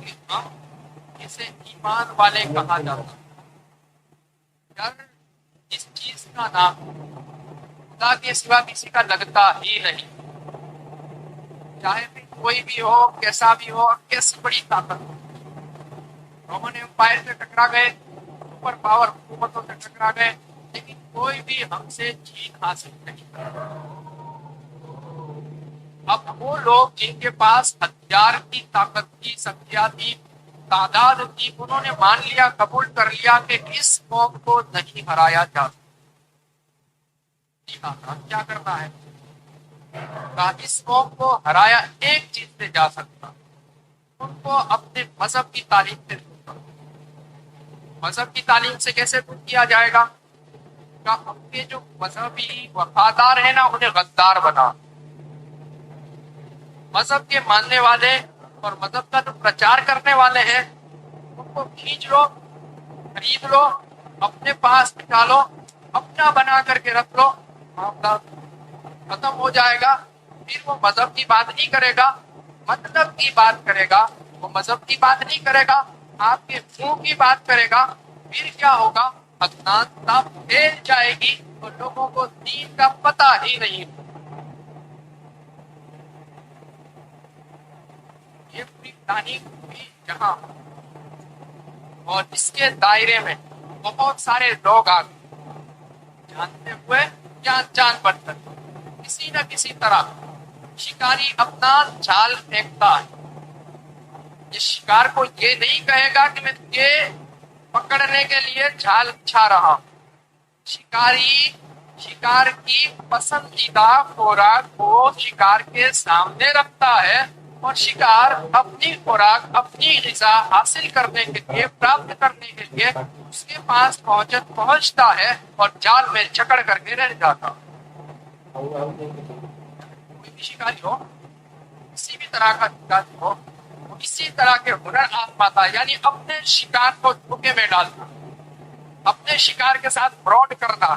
کہ ہم اسے ایمان والے کہا جاتا ہے۔ ڈر اس چیز کا نام خدا کے سوا کسی کا لگتا ہی نہیں، چاہے پھر کوئی بھی ہو، کیسا بھی ہو، کیسی بڑی طاقت ہو۔ رومن امپائر سے ٹکرا گئے، سپر پاور حکومتوں سے ٹکرا گئے، لیکن کوئی بھی ہم سے جیت حاصل نہیں کر۔ اب وہ لوگ جن کے پاس ہتھیار کی طاقت کی، شخصیاتی تعداد کی، انہوں نے مان لیا، قبول کر لیا کہ اس قوم کو نہیں ہرایا جا سکتا۔ کیا کرنا ہے؟ اس قوم کو ہرایا ایک چیز سے جا سکتا، ان کو اپنے مذہب کی تعلیم سے دور کرنا۔ مذہب کی تعلیم سے کیسے دور کیا جائے گا؟ کہ اپنے جو مذہبی وفادار ہیں نا، انہیں غدار بنا۔ مذہب کے ماننے والے اور مذہب کا جو پرچار کرنے والے ہیں، ان کو کھینچ لو، خرید لو، اپنے پاس نکالو، اپنا بنا کر کے رکھ لو، معاملہ ختم ہو جائے گا۔ پھر وہ مذہب کی بات نہیں کرے گا، مطلب کی بات کرے گا، وہ مذہب کی بات نہیں کرے گا، آپ کے منہ کی بات کرے گا۔ پھر کیا ہوگا؟ اجنانتا پھیل جائے گی اور لوگوں کو دین کا پتہ ہی نہیں۔ یہ پوری تاریخ بھی جہاں اور اس کے دائرے میں بہت سارے لوگ آ گئے، جانتے ہوئے یا جان بوجھ کر کسی نہ کسی طرح شکاری اپنا جال پھینکتا ہے۔ یہ شکار کو یہ نہیں کہے گا کہ میں تجھے پکڑنے کے لیے جال بچھا رہا ہوں۔ شکاری شکار کی پسندیدہ خوراک کو شکار کے سامنے رکھتا ہے، اور شکار اپنی خوراک، اپنی غذا حاصل کرنے کے لیے، پراپت کرنے کے لیے اس کے پاس پہنچتا ہے اور جال میں جکڑ کر کے رہ جاتا۔ کوئی بھی شکاری ہو، کسی بھی طرح کا شکاری ہو، وہ اسی طرح کے ہنر آزماتا ہے، یعنی اپنے شکار کو دھوکے میں ڈالتا، اپنے شکار کے ساتھ فراڈ کرنا،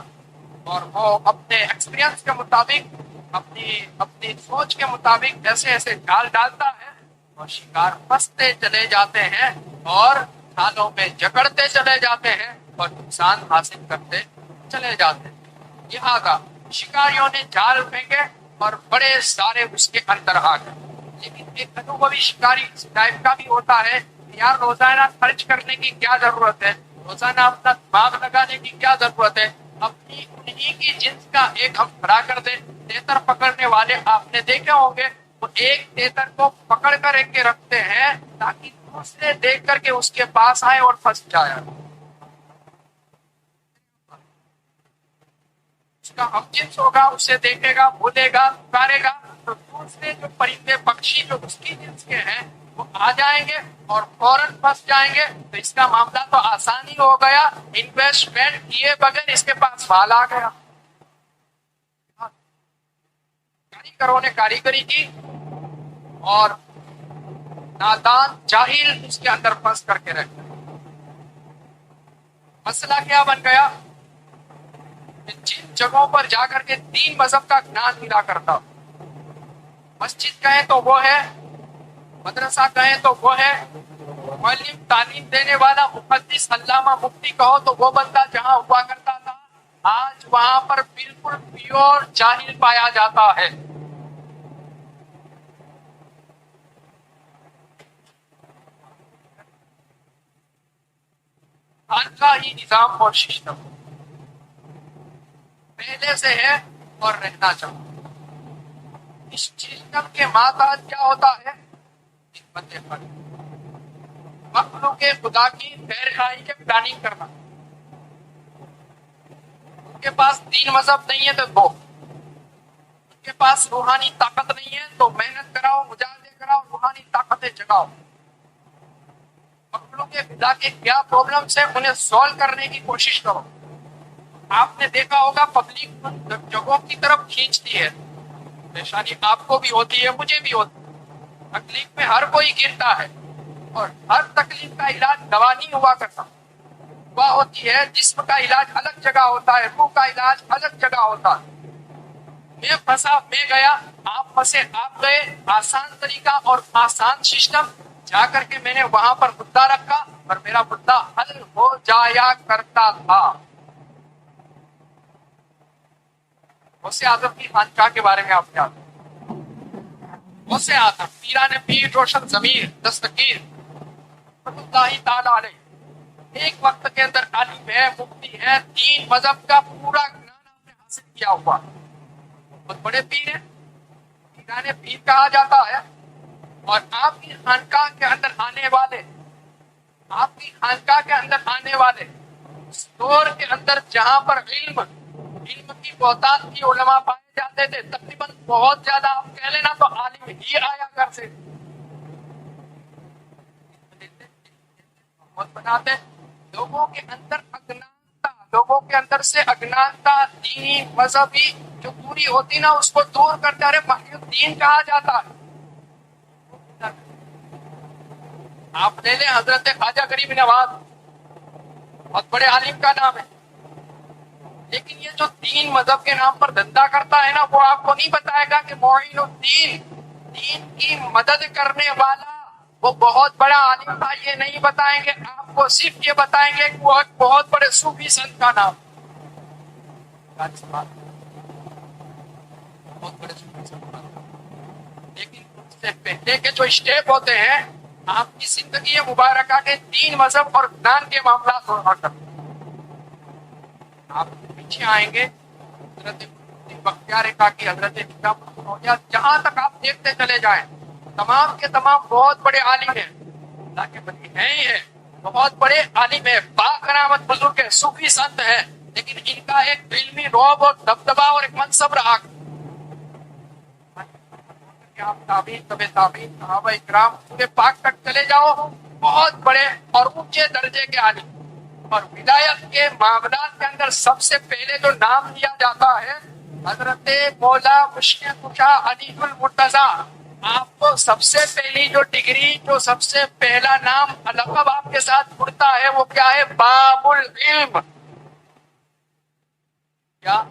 اور وہ اپنے ایکسپیرینس کے مطابق، اپنی سوچ کے مطابق ایسے ایسے جال ڈالتا ہے، اور شکار پھنستے چلے جاتے ہیں اور جالوں میں جکڑتے چلے جاتے ہیں اور نقصان حاصل کرتے چلے جاتے ہیں۔ لہٰذا شکاریوں نے جال پھینکے اور بڑے سارے اس کے اندر آ گئے۔ لیکن ایک انوبھوی شکاری اس ٹائپ کا بھی ہوتا ہے کہ یار روزانہ خرچ کرنے کی کیا ضرورت ہے، روزانہ اپنا دماغ لگانے کی کیا ضرورت ہے، اپنی انہی کی جنس کا ایک ہم کھڑا کر دیں۔ تیتر پکڑنے والے آپ نے دیکھے ہوں گے، وہ ایک تیتر کو پکڑ کر ایک کے رکھتے ہیں تاکہ دوسرے دیکھ کر کے اس کے پاس آئے اور پھنس جائے۔ اس کا ہم جنس ہوگا، اسے دیکھے گا، بولے گا، پکارے گا، تو دوسرے جو پرندے پکشی جو اس کی جنس کے ہیں وہ آ جائیں گے اور فوراً پھنس جائیں گے۔ تو اس کا معاملہ تو آسانی ہو گیا، انویسٹمنٹ کیے بغیر اس کے پاس مال آ گیا۔ کاریگروں نے کاریگری کی اور نادان جاہل اس کے اندر پھنس کر کے رہ گئے۔ مسئلہ کیا بن گیا؟ جن جگہوں پر جا کر کے دین مذہب کا گیان ملا کرتا، مسجد کہیں تو وہ ہے، مدرسہ کہیں تو وہ ہے، معلم تعلیم دینے والا محدث علامہ مفتی کہو تو وہ بندہ جہاں ہوا کرتا تھا، آج وہاں پر بالکل پیور جاہل پایا جاتا ہے۔ آج کا ہی نظام اور سسٹم پہلے سے ہے اور رہنا چاہتا۔ اس سسٹم کے ماتحت کیا ہوتا ہے؟ حکمت عملی، مخلوق خدا کی خیر خواہی کے پلاننگ کرنا۔ ان کے پاس دین مذہب نہیں ہے تو دو، ان کے پاس روحانی طاقت نہیں ہے تو محنت کراؤ، مجاہدے کراؤ، روحانی طاقتیں جگاؤ۔ مخلوق خدا کے کیا پرابلمس ہیں انہیں سولو کرنے کی کوشش کرو۔ آپ نے دیکھا ہوگا پبلک ان جگہوں کی طرف کھینچتی ہے، پریشانی آپ کو بھی ہوتی ہے، مجھے بھی ہوتی ہے، تکلیف میں ہر کوئی گرتا ہے، اور ہر تکلیف کا علاج دوا نہیں ہوا کرتا، دوا ہوتی ہے، جسم کا علاج الگ جگہ ہوتا ہے، روح کا علاج الگ جگہ ہوتا ہے۔ میں پھنسا، میں گیا، آپ پھنسے، آپ گئے، آسان طریقہ اور آسان سسٹم جا کر کے میں نے وہاں پر مدعا رکھا اور میرا مدعا حل ہو جایا کرتا تھا. غوث اعظم کی خانقاہ کے بارے میں آپ کیا؟ غوث اعظم پیران پیر روشن ضمیر دستگیر رحمۃ اللہ تعالی علیہ ایک وقت کے اندر عالم ہے، مفتی ہے، دین مذہب کا پورا گنان آپ نے حاصل کیا ہوا، بہت بڑے پیر ہیں، پیران پیر کہا جاتا ہے. اور آپ کی خانقاہ کے اندر آنے والے، آپ کی خانقاہ کے اندر آنے والے اس دور کے اندر جہاں پر علم کی بہتات کی علماء پائے جاتے تھے، تقریباً بہت زیادہ آپ کہہ لینا تو عالم ہی آیا کرتے بہت بناتے. لوگوں کے اندر اگنانتا، لوگوں کے اندر سے اگنانتا دینی مذہبی جو پوری ہوتی نا اس کو دور کرتے. ارے محی الدین کہا جاتا ہے. آپ لے لیں حضرت خواجہ غریب نواز، بہت بڑے عالم کا نام ہے، لیکن یہ جو دین مذہب کے نام پر دھندا کرتا ہے نا وہ آپ کو نہیں بتائے گا کہ معین الدین دین کی مدد کرنے والا وہ بہت بڑا عالم تھا. یہ نہیں بتائیں گے آپ کو، صرف یہ بتائیں گے کہ وہ ایک بہت بڑے صوفی سنت کا نام، بہت بڑے صوفی سنت کا نام. لیکن اس سے پہلے کے جو اسٹیپ ہوتے ہیں آپ کی زندگی مبارکہ کے دین مذہب اور گنان کے معاملات ہوا کرتے ہیں. آپ پیچھے آئیں گے حضرت بختیار کاکی، حضرت جہاں تک آپ دیکھتے چلے جائیں تمام کے تمام بہت بڑے عالم ہیں، اللہ کے بندے ہیں ہی ہیں، بہت بڑے عالم ہیں، باکرامت بزرگ ہیں، صوفی سنت ہیں، لیکن ان کا ایک علمی رعب اور دبدبا اور ایک منصب رہا. آپ تابعین، طبع تابعین، صحابہ اکرام پورے پاک تک چلے جاؤ، بہت بڑے اور اونچے درجے کے عالم. اور ولایت کے معاملات کے اندر سب سے پہلے جو نام لیا جاتا ہے حضرت مولا مشکل کشا علی المرتضیٰ. آپ کو سب سے پہلی جو ڈگری، جو سب سے پہلا نام لقب آپ کے ساتھ جڑتا ہے وہ کیا ہے؟ باب العلم. کیا؟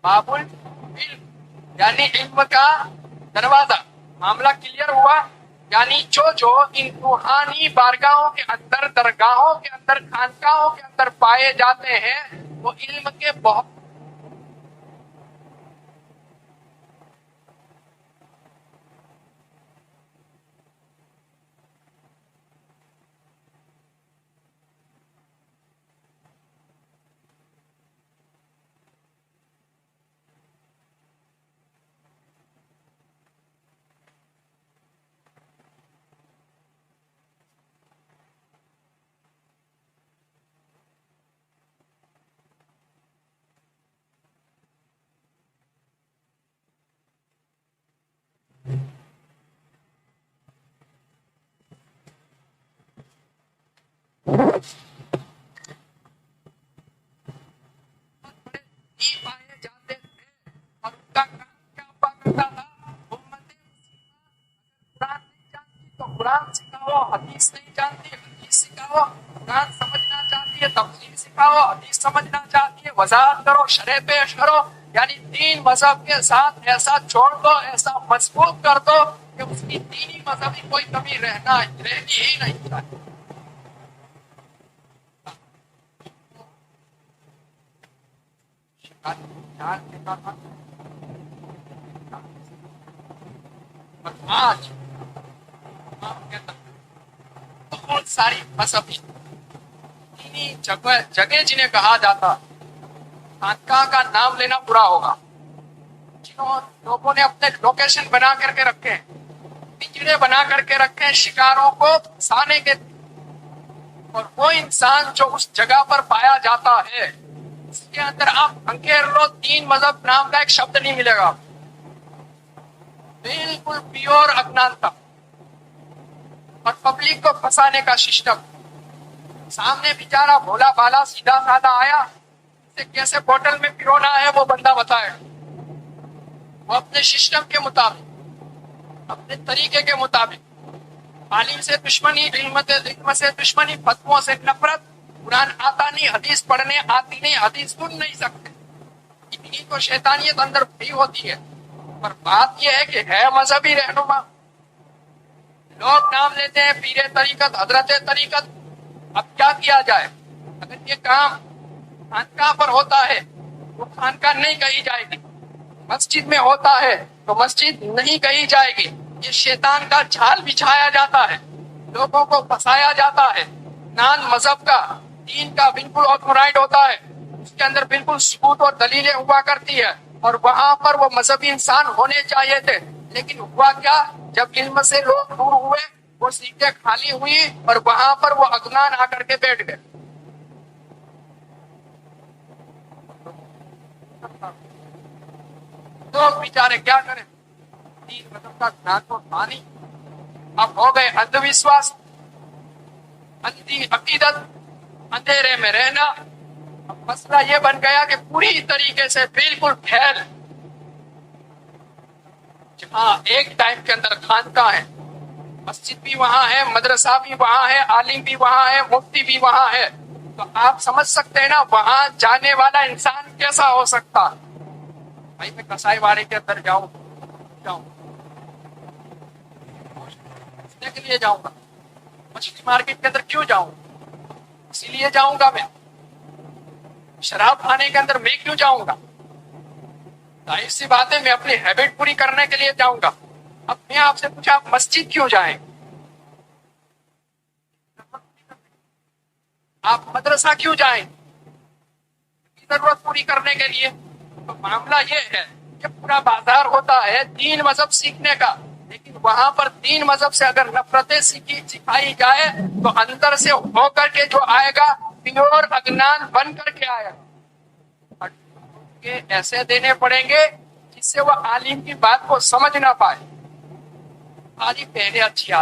باب العلم یعنی علم کا دروازہ. معاملہ کلیئر ہوا؟ یعنی جو ان روحانی بارگاہوں کے اندر، درگاہوں کے اندر، خانقاہوں کے اندر پائے جاتے ہیں وہ علم کے بہت پائے جاتے تھے. اور ان کا کام کیا ہوا کرتا تھا؟ امت قرآن نہیں جانتی تو قرآن سکھاؤ، حدیث نہیں جانتی حدیث سکھاؤ، قرآن سمجھنا چاہتی ہے تفسیر سکھاؤ، حدیث سمجھنا چاہتی ہے وضاحت کرو، شرح پیش کرو. یعنی دین مذہب کے ساتھ ایسا جوڑ دو، ایسا مضبوط کر دو کہ اس کی دینی مذہبی کوئی کمی رہنی ہی نہیں چاہیے. آج بہت ساری مذہبی دینی جگہ جنہیں کہا جاتا خانقاہ کا نام لینا برا ہوگا، جنہوں لوگوں نے اپنے لوکیشن بنا کر کے رکھے ہیں، پنجرے بنا کر کے رکھے ہیں شکاروں کو پھنسانے کے. اور وہ انسان جو اس جگہ پر پایا جاتا ہے اس کے اندر آپ انکھیر لو دین مذہب نام کا ایک شبد نہیں ملے گا. بالکل پیور اجنانتا اور پبلک کو پھنسانے کا سسٹم. سامنے بیچارہ بھولا بالا سیدھا سادہ آیا، اسے کیسے بوٹل میں پیرونا ہے وہ بندہ بتائے. وہ اپنے سسٹم کے مطابق، اپنے طریقے کے مطابق، عالم سے دشمنی، علم سے دشمنی، فتووں سے نفرت، قرآن آتا نہیں، حدیث پڑھنے آتی نہیں، حدیث سن نہیں سکتے. اتنی تو شیطانیت اندر بھی ہوتی ہے. پر بات یہ ہے کہ ہے مذہبی رہنما لوگ نام لیتے ہیں پیر طریقت، حضرت طریقت. اب کیا کیا جائے؟ اگر یہ کام خانقاہ پر ہوتا ہے تو خانقاہ نہیں کہی جائے گی، مسجد میں ہوتا ہے تو مسجد نہیں کہی جائے گی. یہ شیطان کا جھال بچھایا جاتا ہے، لوگوں کو پھنسایا جاتا ہے. نان مذہب کا، دین کا بالکل آتھورائٹ ہوتا ہے، اس کے اندر بالکل ثبوت اور دلیلیں ہوا کرتی ہے، اور وہاں پر وہ مذہبی انسان ہونے چاہیے تھے. لیکن ہوا کیا؟ جب علم سے لوگ دور ہوئے، وہ سیٹیں خالی ہوئی اور وہاں پر وہ اگنان آ کر کے بیٹھ گئے. لوگ بیچارے کیا کریں؟ دین مذہب کا گھیان تو تھا نہیں. اب ہو گئے اندھ وشواس، اندھی عقیدت، اندھیرے میں رہنا. اب مسئلہ یہ بن گیا کہ پوری طریقے سے بالکل پھیل، جہاں ایک ٹائم کے اندر خانقاہ ہے، مسجد بھی وہاں ہے، مدرسہ بھی وہاں ہے، عالم بھی وہاں ہے، مفتی بھی وہاں ہے. تو آپ سمجھ سکتے ہیں نا وہاں جانے والا انسان کیسا ہو سکتا. بھائی میں کسائی واڑے کے اندر جاؤں کے لیے جاؤں گا، مچھلی مارکیٹ کے اندر کیوں جاؤں؟ اسی لیے جاؤں گا. میں شراب کھانے کے اندر میں کیوں جاؤں گا؟ ظاہر سی بات ہے میں اپنی ہیبٹ پوری کرنے کے لیے جاؤں گا. اب میں آپ سے پوچھا آپ مسجد کیوں جائیں؟ آپ مدرسہ کیوں جائیں؟ ضرورت پوری کرنے کے لیے. تو معاملہ یہ ہے کہ پورا بازار ہوتا ہے دین مذہب سیکھنے کا، لیکن وہاں پر دین مذہب سے اگر نفرتیں سکھائی جائے تو اندر سے ہو کر کے جو آئے گا پیور اگنان بن کر کے آئے گا. ایسے دینے پڑیں گے جس سے وہ عالم کی بات کو سمجھ نہ پائے. عالم پہلے اچھی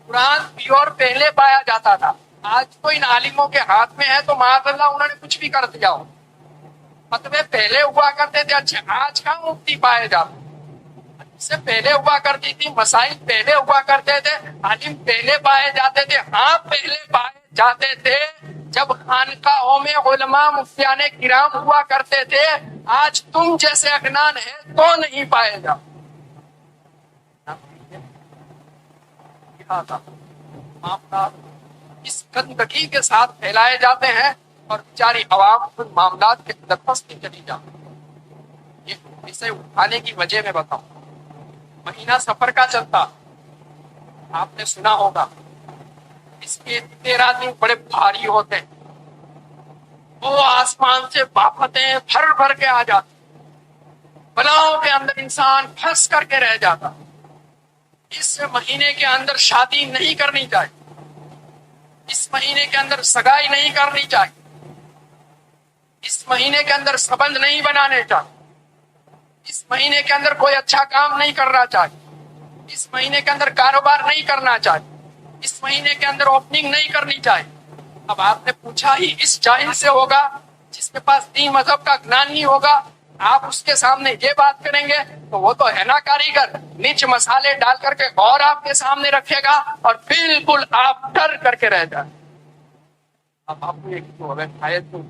قرآن پیور پہلے پایا جاتا تھا. آج تو ان عالموں کے ہاتھ میں ہے تو معاذ اللہ انہوں نے کچھ بھی کر دیا ہو. فتوے پہلے ہوا کرتے تھے، اچھے آج کہاں مفتی پائے جاتے؟ اس سے پہلے ہوا کرتی تھی، مسائل پہلے ہوا کرتے تھے، عالم پہلے پائے جاتے تھے. ہاں پہلے پائے جاتے تھے جب خانقاہوں میں علماء مفتیان کرام ہوا کرتے تھے. آج تم جیسے اگنان ہے تو نہیں پائے جاتے. معاملات اس گندگی کے ساتھ پھیلائے جاتے ہیں اور بیچاری عوام ان معاملات کے اندر پھنستی چلی جاتی. یہ اسے اٹھانے کی وجہ میں بتاؤں. مہینہ سفر کا چلتا، آپ نے سنا ہوگا اس کے 13 دن بڑے بھاری ہوتے ہیں. وہ آسمان سے بافتیں بھر بھر کے آ جاتی، بلاؤں کے اندر انسان پھنس کر کے رہ جاتا. اس مہینے کے اندر شادی نہیں کرنی چاہیے، اس مہینے کے اندر سگائی نہیں کرنی چاہیے، اس مہینے کے اندر سبند نہیں بنانے چاہیے، اس مہینے کے اندر کوئی اچھا کام نہیں کرنا چاہیے، اس مہینے کے اندر کاروبار نہیں کرنا چاہیے، اس مہینے کے اندر اوپننگ نہیں کرنی چاہیے. اب آپ نے پوچھا ہی اس جاہل سے ہوگا جس کے پاس دین مذہب کا گنان نہیں ہوگا. آپ اس کے سامنے یہ بات کریں گے تو وہ تو ہے نا کاریگر، مرچ مسالے ڈال کر کے اور آپ کے سامنے رکھے گا اور بالکل آپ ڈر کر کے رہ جائیں. اب آپ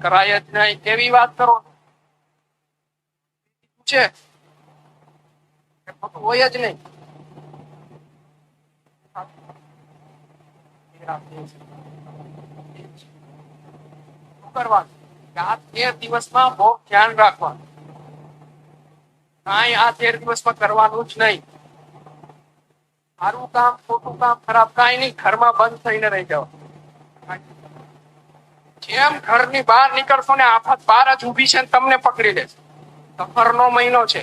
کرایت نہیں یہ بات کرو پوچھے وہ یج نہیں કરવાનું. આ 13 દિવસમાં બહુ ધ્યાન રાખવાનું. કાંઈ આ 13 દિવસમાં કરવાનું જ નહીં. સારું કામ ખોટું કામ ખરાબ કાંઈ નહીં, ઘરમાં બંધ થઈને રહી જાવ. જેમ ઘરની બહાર નીકળશો ને આફત બહાર જ ઊભી છે તમને પકડી લેશે. સફરનો મહિનો છે.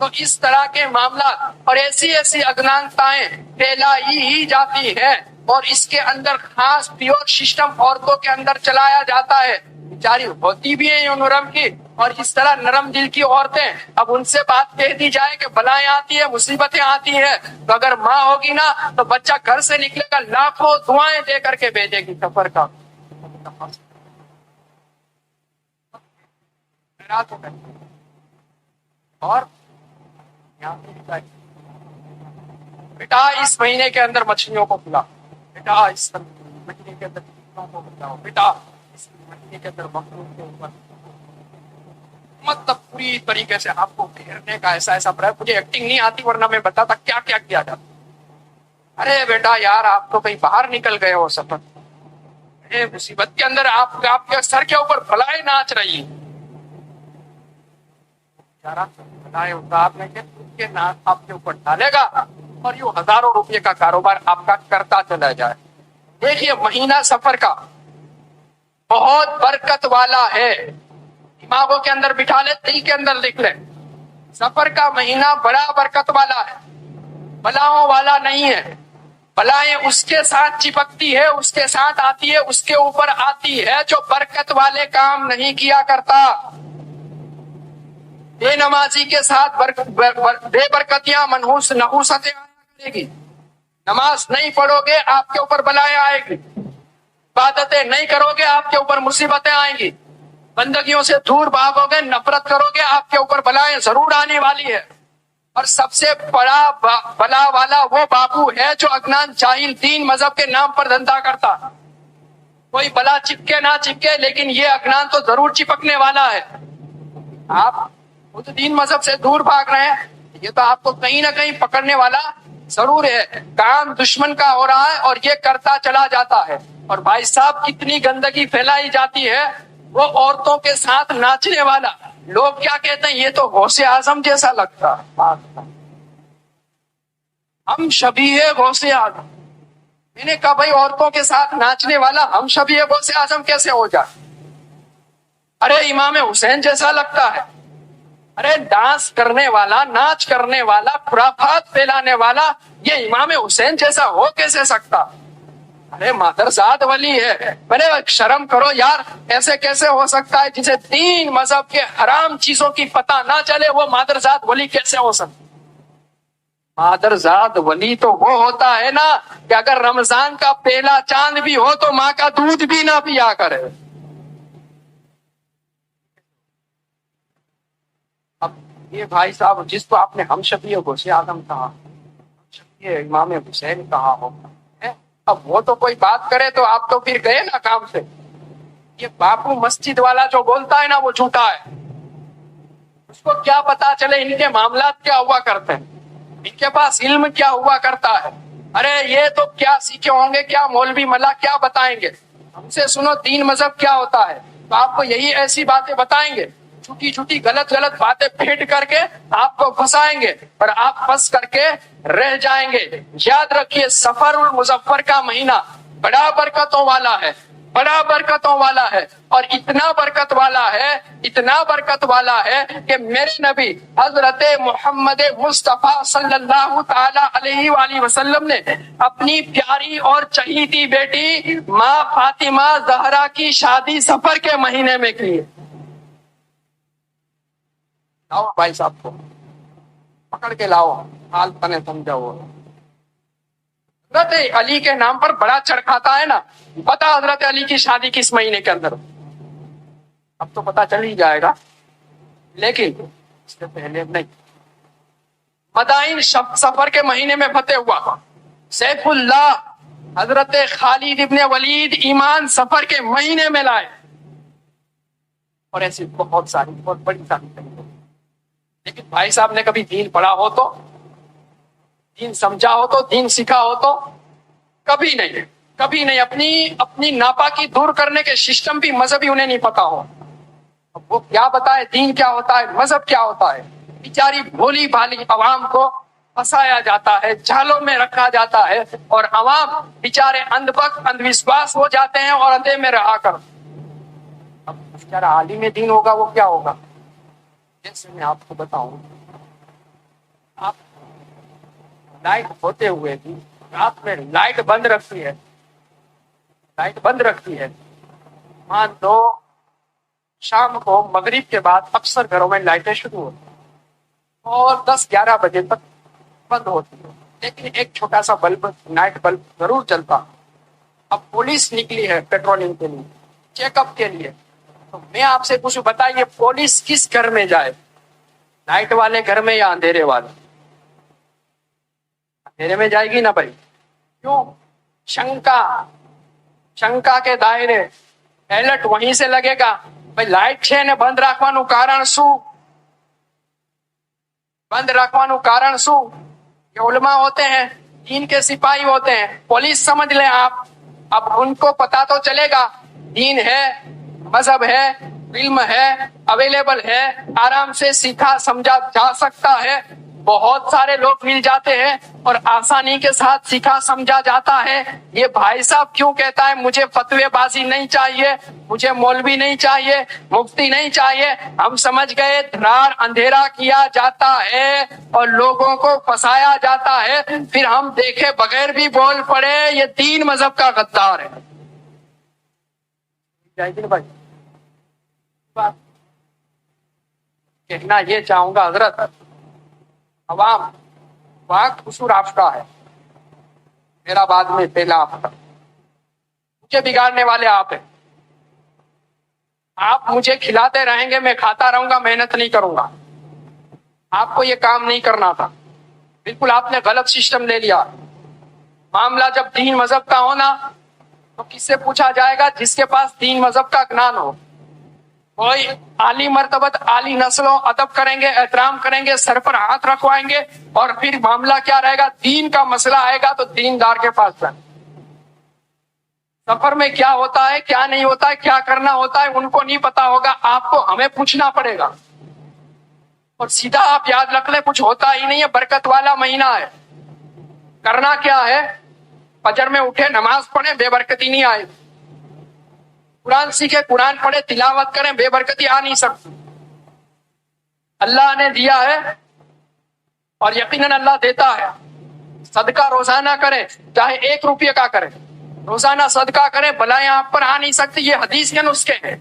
تو اس طرح کے معاملات اور ایسی ایسی اگنانتائیں پھیلائی ہی جاتی ہیں، اور اس کے اندر خاص پیور سسٹم عورتوں کے اندر چلایا جاتا ہے. بیچاری ہوتی بھی ہیں نرم کی، اور اس طرح نرم دل کی عورتیں، اب ان سے بات کہہ دی جائے کہ بلائیں آتی ہے، مصیبتیں آتی ہیں، تو اگر ماں ہوگی نا تو بچہ گھر سے نکلے گا لاکھوں دعائیں دے کر کے بھیجے گی سفر کا. اور بیٹا اس مہینے کے اندر مچھلیوں کو کھلا، بیٹا اس مہینے کے اندر کو بچاؤ، بیٹا اس مہینے کے اندر مخلوق کے اوپر، مطلب پوری طریقے سے آپ کو گھیرنے کا ایسا مجھے ایکٹنگ نہیں آتی ورنہ میں بتاتا کیا کیا کیا جاتا. ارے بیٹا یار آپ تو کہیں باہر نکل گئے ہو سفر، مصیبت کے اندر آپ کے سر کے اوپر بلائیں ناچ رہی ہیں. آپ کے اوپر ڈالے گا اور یوں ہزاروں روپے کا کاروبار آپ کا کرتا چلا جائے. دیکھیے مہینہ سفر کا بہت برکت والا ہے، دماغوں کے اندر بٹھا لے، دل کے اندر لکھ لے. سفر کا مہینہ بڑا برکت والا ہے، بلاؤں والا نہیں ہے. بلائیں اس کے ساتھ چپکتی ہے، اس کے ساتھ آتی ہے، اس کے اوپر آتی ہے جو برکت والے کام نہیں کیا کرتا. بے نمازی کے ساتھ بے برکتیاں منحوس نحوستیں آیا کرے گی. نماز نہیں پڑھو گے آپ کے اوپر بلائیں آئے گی، عبادتیں نہیں کرو گے آپ کے اوپر مصیبتیں آئیں گی، بندگیوں سے دور بھاگو گے، نفرت کرو گے، آپ کے اوپر بلائیں ضرور آنے والی ہے. اور سب سے بڑا بلا والا وہ باپو ہے جو اگنان جاہل دین مذہب کے نام پر دھندا کرتا. کوئی بلا چپکے نہ چپکے لیکن یہ اگنان تو ضرور چپکنے والا ہے. آپ خود دین مذہب سے دور بھاگ رہے ہیں، یہ تو آپ کو کہیں نہ کہیں پکڑنے والا ضرور ہے. کام دشمن کا ہو رہا ہے اور یہ کرتا چلا جاتا ہے. اور بھائی صاحب کتنی گندگی پھیلائی جاتی ہے، وہ عورتوں کے ساتھ ناچنے والا، لوگ کیا کہتے ہیں، یہ تو غوث اعظم جیسا لگتا ہے. ہم شبیہ غوث اعظم. میں نے کہا بھائی عورتوں کے ساتھ ناچنے والا ہم شبیہ غوث اعظم کیسے ہو جائے؟ ارے امام حسین جیسا لگتا ہے. ارے ڈانس کرنے والا، ناچ کرنے والا، خرافات پھیلانے والا یہ امام حسین جیسا ہو کیسے سکتا؟ ارے مادرزاد ولی ہے. ارے شرم کرو یار، ایسے کیسے ہو سکتا ہے؟ جسے دین مذہب کے حرام چیزوں کی پتہ نہ چلے وہ مادرزاد ولی کیسے ہو سکتا؟ مادرزاد ولی تو وہ ہوتا ہے نا کہ اگر رمضان کا پہلا چاند بھی ہو تو ماں کا دودھ بھی نہ پیا کرے. اب یہ بھائی صاحب جس کو آپ نے ہم شبیہ غوث اعظم کہا، شبیہ امام حسین کہا ہوگا، اب وہ تو کوئی بات کرے تو آپ تو پھر گئے نا کام سے. یہ باپو مسجد والا جو بولتا ہے نا وہ جھوٹا ہے. اس کو کیا پتا چلے ان کے معاملات کیا ہوا کرتے ہیں، ان کے پاس علم کیا ہوا کرتا ہے. ارے یہ تو کیا سیکھے ہوں گے، کیا مولوی ملا کیا بتائیں گے. ہم سے سنو دین مذہب کیا ہوتا ہے، تو آپ کو یہی ایسی باتیں بتائیں گے، چھوٹی چھوٹی غلط باتیں پھینٹ کر کے آپ کو پھنسائیں گے اور آپ پھنس کر کے رہ جائیں گے. یاد رکھیے سفر المظفر کا مہینہ بڑا برکتوں والا ہے، بڑا برکتوں والا ہے. اور اتنا برکت والا ہے، اتنا برکت والا ہے کہ میرے نبی حضرت محمد مصطفیٰ صلی اللہ تعالی علیہ وآلہ وسلم نے اپنی پیاری اور چہیتی بیٹی ماں فاطمہ زہرا کی شادی سفر کے مہینے میں کی. لاؤ بھائی صاحب کو پکڑ کے لاؤ، حال تنے سمجھاؤ. حضرت علی کے نام پر بڑا چڑکاتا ہے نا، پتا حضرت علی کی شادی کس مہینے کے اندر؟ اب تو پتا چل ہی جائے گا، لیکن اس سے پہلے نہیں. مدائن سفر کے مہینے میں فتح ہوا. سیف اللہ حضرت خالد ابن ولید ایمان سفر کے مہینے میں لائے. اور ایسی بہت ساری بہت بڑی ساری. لیکن بھائی صاحب نے کبھی دین پڑھا ہو تو، دین سمجھا ہو تو، دین سیکھا ہو تو؟ کبھی نہیں، کبھی نہیں. اپنی ناپاکی دور کرنے کے سسٹم بھی مذہبی انہیں نہیں پتا ہو. اب وہ کیا بتائے دین کیا ہوتا ہے، مذہب کیا ہوتا ہے؟ بیچاری بھولی بھالی عوام کو پھنسایا جاتا ہے، جھالوں میں رکھا جاتا ہے، اور عوام بیچارے اندھ بک اندھ وشواس ہو جاتے ہیں اور اندھے میں رہا کر. اب بیچارہ عالم دین ہوگا وہ کیا ہوگا؟ جیسے میں آپ کو بتاؤں، آپ لائٹ ہوتے ہوئے بھی رات میں لائٹ بند رکھتی ہے، لائٹ بند رکھتی ہے. مان لو شام کو مغرب کے بعد اکثر گھروں میں لائٹیں شروع ہوتی ہیں اور 10-11 بجے تک بند ہوتی ہے، لیکن ایک چھوٹا سا بلب، نائٹ بلب ضرور چلتا. اب پولیس نکلی ہے پیٹرولنگ کے لیے، چیک اپ کے لیے، تو میں آپ سے پوچھوں، بتائیے پولیس کس گھر میں جائے؟ لائٹ والے گھر میں یا اندھیرے والے؟ اندھیرے میں جائے گی نا بھائی. کیوں؟ شنکا کے دائرے، الرٹ وہیں سے لگے گا. بھائی لائٹ છે ને બંધ રાખવાનું કારણ શું؟ بند رکھવાનું કારણ શું؟ یہ علماء ہوتے ہیں، دین کے سپاہی ہوتے ہیں. پولیس سمجھ لیں آپ، اب ان کو پتا تو چلے گا دین ہے، مذہب ہے، علم ہے، اویلیبل ہے، آرام سے سیکھا سمجھا جا سکتا ہے. بہت سارے لوگ مل جاتے ہیں اور آسانی کے ساتھ سیکھا سمجھا جاتا ہے. یہ بھائی صاحب کیوں کہتا ہے مجھے فتوی بازی نہیں چاہیے، مجھے مولوی نہیں چاہیے، مفتی نہیں چاہیے؟ ہم سمجھ گئے دھار اندھیرا کیا جاتا ہے اور لوگوں کو پھنسایا جاتا ہے، پھر ہم دیکھے بغیر بھی بول پڑے یہ دین مذہب کا غدار ہے. کہنا یہ چاہوں گا حضرت، عوام وقت قصور آپ کا ہے، میرا بعد میں پہلا آپ کا. مجھے بگاڑنے والے آپ ہیں. آپ مجھے کھلاتے رہیں گے، میں کھاتا رہوں گا، محنت نہیں کروں گا. آپ کو یہ کام نہیں کرنا تھا، بالکل آپ نے غلط سسٹم لے لیا. معاملہ جب دین مذہب کا ہونا تو کس سے پوچھا جائے گا؟ جس کے پاس دین مذہب کا گنان ہو. کوئی عالی مرتبت عالی نسلوں ادب کریں گے، احترام کریں گے، سر پر ہاتھ رکھوائیں گے، اور پھر معاملہ کیا رہے گا؟ دین کا مسئلہ آئے گا تو دیندار کے پاس جائیں. سفر میں کیا ہوتا ہے کیا نہیں ہوتا ہے، کیا کرنا ہوتا ہے ان کو نہیں پتا ہوگا، آپ کو ہمیں پوچھنا پڑے گا. اور سیدھا آپ یاد رکھ لیں کچھ ہوتا ہی نہیں ہے، برکت والا مہینہ ہے. کرنا کیا ہے؟ فجر میں اٹھے نماز پڑھیں، بے برکتی نہیں آئے. قرآن سیکھے، قرآن پڑھے، تلاوت کریں، بے برکتی آ نہیں سکتی. اللہ نے دیا ہے اور یقیناً اللہ دیتا ہے. صدقہ روزانہ کریں، چاہے 1 روپے کا کریں، روزانہ صدقہ کریں، بلائیں آپ پر آ نہیں سکتی. یہ حدیث کے نسخے ہیں،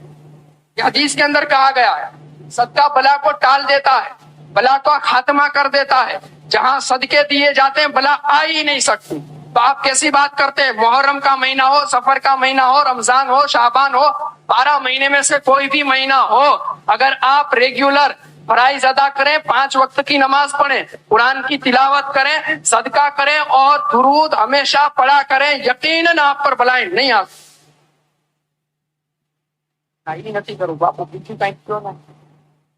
یہ حدیث کے اندر کہا گیا ہے. صدقہ بلا کو ٹال دیتا ہے، بلا کا خاتمہ کر دیتا ہے. جہاں صدقے دیے جاتے ہیں بلا آ ہی نہیں سکتی. تو آپ کیسی بات کرتے ہیں؟ محرم کا مہینہ ہو، سفر کا مہینہ ہو، رمضان ہو، شعبان ہو، 12 مہینے میں سے کوئی بھی مہینہ ہو، اگر آپ ریگولر فرائض ادا کریں، 5 وقت کی نماز پڑھیں، قرآن کی تلاوت کریں، صدقہ کریں اور درود ہمیشہ پڑھا کریں، یقیناً آپ پر بلائیں نہیں آ سکتی. નથી કરું બાપુ, બીજું કઈક કયો ને.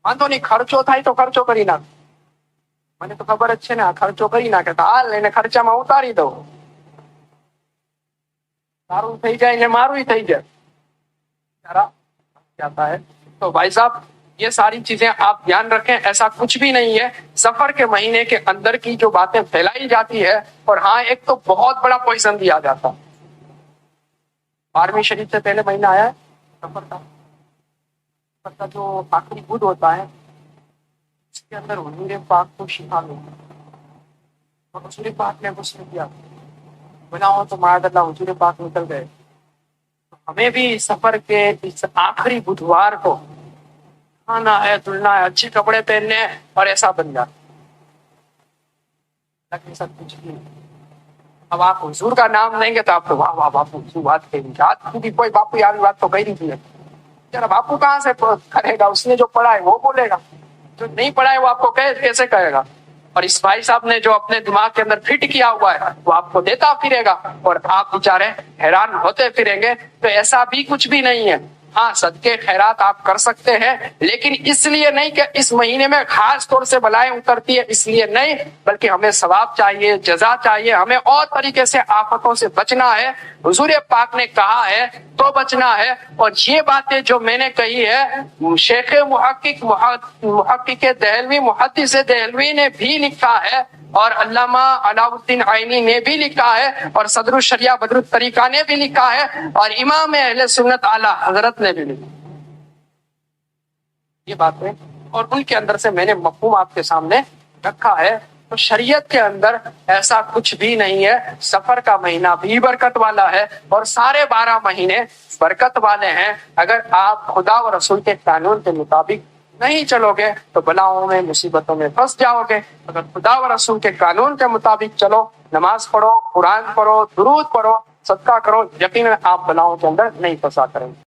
વાંધો નહીં, ખર્ચો થાય તો ખર્ચો કરી નાખ. મને તો ખબર જ છે ને, આ ખર્ચો કરી નાખે તો હાલ એને ખર્ચામાં ઉતારી દઉં, તારું થઈ જાય ને મારું થઈ જાય. جاتا ہے. تو بھائی صاحب یہ ساری چیزیں آپ دھیان رکھیں، ایسا کچھ بھی نہیں ہے. سفر کے مہینے کے اندر کی جو باتیں پھیلائی جاتی ہے، اور ہاں ایک تو بہت بڑا پوائزن دیا جاتا. 12ویں شریف سے پہلے مہینہ آیا ہے سفر کا. سفر کا جو آخری بدھ ہوتا ہے اس کے اندر حضور پاک کو شفا ملتی ہے، اور حضور پاک نے غسل کیا، بنا ہو تو معاذ اللہ حضور پاک نکل گئے. ہمیں بھی سفر کے اس آخری بدھوار کو کھانا ہے، دھلنا ہے، اچھے کپڑے پہننے ہیں اور ایسا بن جاتا. لیکن سب کچھ نہیں. اب آپ حضور کا نام لیں گے تو آپ تو واہ واہ باپو کی بات کہی، آج بھی کوئی باپو یار بات تو کہی نہیں کی ہے. ذرا باپو کہاں سے کرے گا؟ اس نے جو پڑھا ہے وہ بولے گا، جو نہیں پڑھا ہے وہ آپ کو کیسے کہے گا؟ اور اس بھائی صاحب نے جو اپنے دماغ کے اندر فٹ کیا ہوا ہے وہ آپ کو دیتا پھرے گا اور آپ بیچارے حیران ہوتے پھریں گے. تو ایسا بھی کچھ بھی نہیں ہے. ہاں صدقے خیرات آپ کر سکتے ہیں، لیکن اس لیے نہیں کہ اس مہینے میں خاص طور سے بلائیں اترتی ہے اس لیے نہیں، بلکہ ہمیں ثواب چاہیے، جزا چاہیے، ہمیں اور طریقے سے آفتوں سے بچنا ہے. حضور پاک نے کہا ہے تو بچنا ہے. اور یہ باتیں جو میں نے کہی ہے، شیخ محقق دہلوی، محدث دہلوی نے بھی لکھا ہے، اور علامہ علاؤ الدین عینی نے بھی لکھا ہے، اور صدر الشریعہ بدر الطریقہ نے بھی لکھا ہے، اور امام اہل سنت اعلیٰ حضرت نے بھی لکھا یہ باتیں. اور ان کے اندر سے میں نے مفہوم آپ کے سامنے رکھا ہے. تو شریعت کے اندر ایسا کچھ بھی نہیں ہے. سفر کا مہینہ بھی برکت والا ہے اور سارے 12 مہینے برکت والے ہیں. اگر آپ خدا و رسول کے قانون کے مطابق نہیں چلو گے تو بلاؤں میں مصیبتوں میں پھنس جاؤ گے. اگر خدا و رسول کے قانون کے مطابق چلو، نماز پڑھو، قرآن پڑھو، درود پڑھو، صدقہ کرو، یقیناً آپ بلاؤں کے اندر نہیں پھنسا کریں گے.